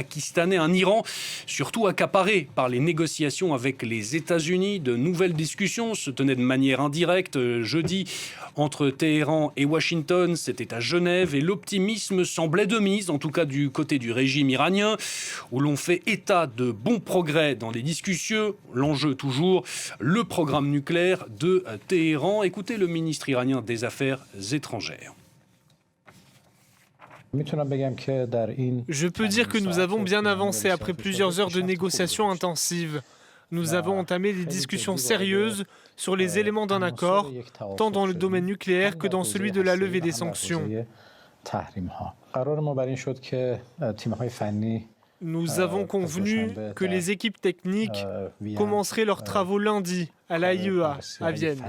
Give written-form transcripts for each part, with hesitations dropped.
pakistanais, un Iran surtout accaparé par les négociations avec les États-Unis. De nouvelles discussions se tenaient de manière indirecte jeudi entre Téhéran et Washington. C'était à Genève et l'optimisme semblait de mise, en tout cas du côté du régime iranien, où l'on fait état de bons progrès dans les discussions. L'enjeu toujours, le programme nucléaire de Téhéran. Écoutez le ministre iranien des Affaires étrangères. Je peux dire que nous avons bien avancé après plusieurs heures de négociations intensives. Nous avons entamé des discussions sérieuses sur les éléments d'un accord, tant dans le domaine nucléaire que dans celui de la levée des sanctions. Nous avons convenu que les équipes techniques commenceraient leurs travaux lundi à l'AIEA à Vienne.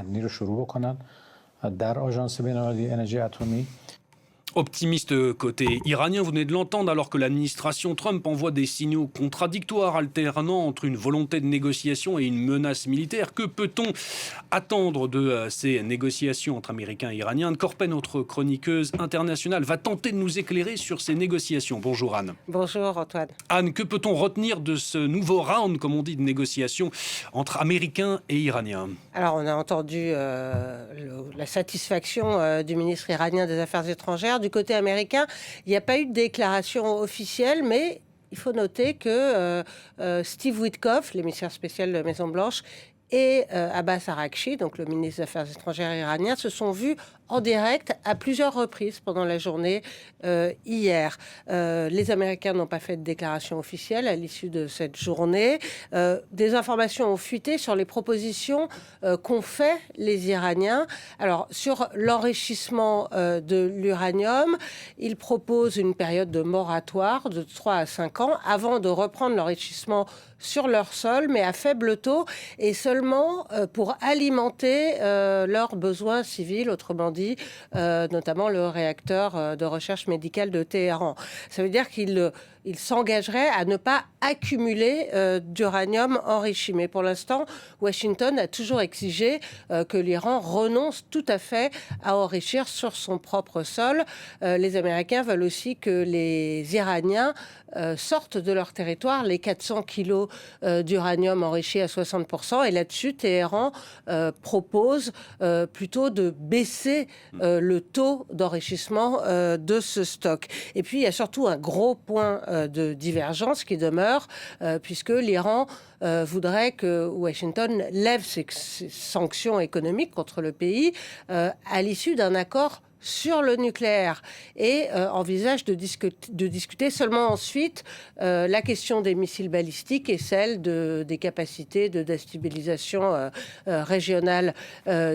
Optimiste côté iranien, vous venez de l'entendre, alors que l'administration Trump envoie des signaux contradictoires alternant entre une volonté de négociation et une menace militaire. Que peut-on attendre de ces négociations entre Américains et Iraniens? Anne Corpen, notre chroniqueuse internationale, va tenter de nous éclairer sur ces négociations. Bonjour Anne. Bonjour Antoine. Anne, que peut-on retenir de ce nouveau round, comme on dit, de négociations entre Américains et Iraniens? Alors on a entendu la satisfaction du ministre iranien des Affaires étrangères. Du côté américain, il n'y a pas eu de déclaration officielle, mais il faut noter que Steve Witkoff, l'émissaire spécial de la Maison-Blanche, et Abbas Araghchi, donc le ministre des Affaires étrangères iranien, se sont vus en direct à plusieurs reprises pendant la journée hier. Les Américains n'ont pas fait de déclaration officielle à l'issue de cette journée. Des informations ont fuité sur les propositions qu'ont fait les Iraniens. Alors, sur l'enrichissement de l'uranium, ils proposent une période de moratoire de 3 à 5 ans avant de reprendre l'enrichissement sur leur sol, mais à faible taux et seulement pour alimenter leurs besoins civils, autrement dit, notamment le réacteur de recherche médicale de Téhéran. Ça veut dire qu'ils s'engageraient à ne pas accumuler d'uranium enrichi. Mais pour l'instant, Washington a toujours exigé que l'Iran renonce tout à fait à enrichir sur son propre sol. Les Américains veulent aussi que les Iraniens sortent de leur territoire les 400 kilos d'uranium enrichi à 60%. Et là-dessus, Téhéran propose plutôt de baisser le taux d'enrichissement de ce stock. Et puis, il y a surtout un gros point de divergence qui demeure, puisque l'Iran voudrait que Washington lève ses sanctions économiques contre le pays à l'issue d'un accord sur le nucléaire et envisage de discuter seulement ensuite la question des missiles balistiques et celle des capacités de déstabilisation régionale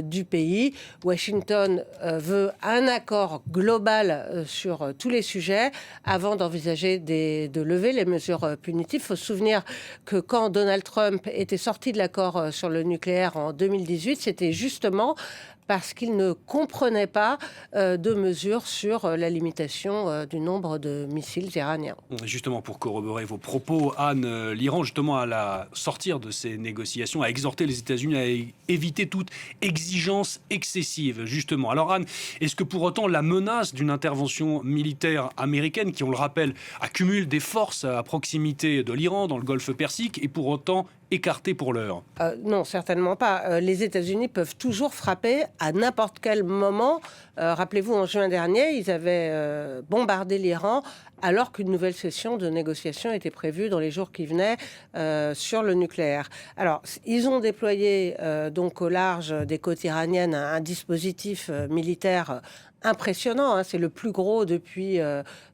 du pays. Washington veut un accord global sur tous les sujets avant d'envisager de lever les mesures punitives. Il faut se souvenir que quand Donald Trump était sorti de l'accord sur le nucléaire en 2018, c'était justement parce qu'il ne comprenait pas de mesures sur la limitation du nombre de missiles iraniens. Justement, pour corroborer vos propos, Anne, l'Iran, justement, à la sortir de ces négociations, a exhorté les États-Unis à éviter toute exigence excessive, justement. Alors, Anne, est-ce que pour autant la menace d'une intervention militaire américaine, qui, on le rappelle, accumule des forces à proximité de l'Iran, dans le Golfe Persique, est pour autant écartée pour l'heure? Non, certainement pas. Les États-Unis peuvent toujours frapper à n'importe quel moment. Rappelez-vous, en juin dernier, ils avaient bombardé l'Iran alors qu'une nouvelle session de négociation était prévue dans les jours qui venaient sur le nucléaire. Alors, ils ont déployé donc au large des côtes iraniennes un dispositif militaire impressionnant, c'est le plus gros depuis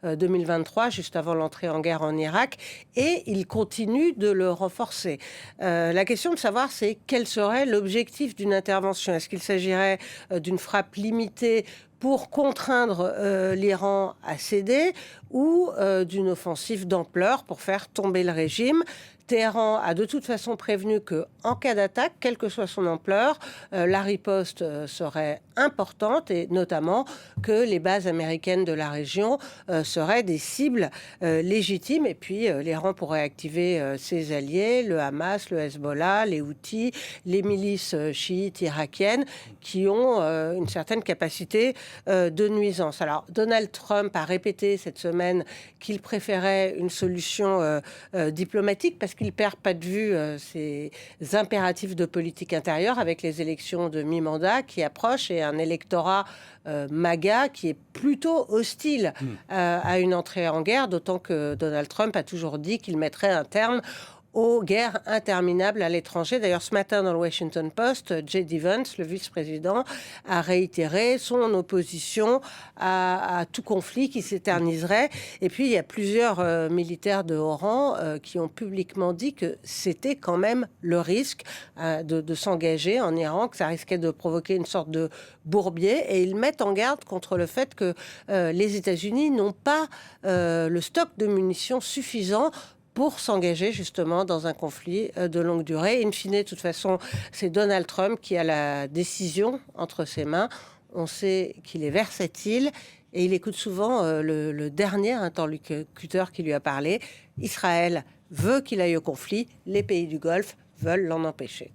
2023, juste avant l'entrée en guerre en Irak, et il continue de le renforcer. La question de savoir, c'est quel serait l'objectif d'une intervention? Est-ce qu'il s'agirait d'une frappe limitée pour contraindre l'Iran à céder ou d'une offensive d'ampleur pour faire tomber le régime? Téhéran a de toute façon prévenu qu'en cas d'attaque, quelle que soit son ampleur, la riposte serait importante et notamment que les bases américaines de la région seraient des cibles légitimes. Et puis l'Iran pourrait activer ses alliés, le Hamas, le Hezbollah, les Houthis, les milices chiites irakiennes qui ont une certaine capacité de nuisance. Alors Donald Trump a répété cette semaine semaines qu'il préférait une solution diplomatique parce qu'il ne perd pas de vue ses impératifs de politique intérieure avec les élections de mi-mandat qui approchent et un électorat MAGA qui est plutôt hostile à une entrée en guerre, d'autant que Donald Trump a toujours dit qu'il mettrait un terme aux guerres interminables à l'étranger. D'ailleurs, ce matin, dans le Washington Post, J.D. Vance, le vice-président, a réitéré son opposition à tout conflit qui s'éterniserait. Et puis, il y a plusieurs militaires de haut rang qui ont publiquement dit que c'était quand même le risque de s'engager en Iran, que ça risquait de provoquer une sorte de bourbier. Et ils mettent en garde contre le fait que les États-Unis n'ont pas le stock de munitions suffisant pour s'engager justement dans un conflit de longue durée. In fine, de toute façon, c'est Donald Trump qui a la décision entre ses mains. On sait qu'il est versatile et il écoute souvent le dernier interlocuteur qui lui a parlé. Israël veut qu'il aille au conflit, les pays du Golfe veulent l'en empêcher.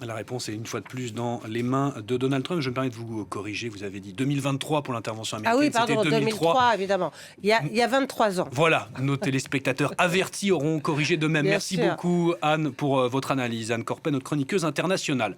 La réponse est une fois de plus dans les mains de Donald Trump. Je me permets de vous corriger. Vous avez dit 2023 pour l'intervention américaine. Ah oui, pardon, c'était 2003, évidemment. Il y a 23 ans. Voilà, nos téléspectateurs avertis auront corrigé de même. Bien Merci sûr. beaucoup, Anne, pour votre analyse. Anne Corpet, notre chroniqueuse internationale.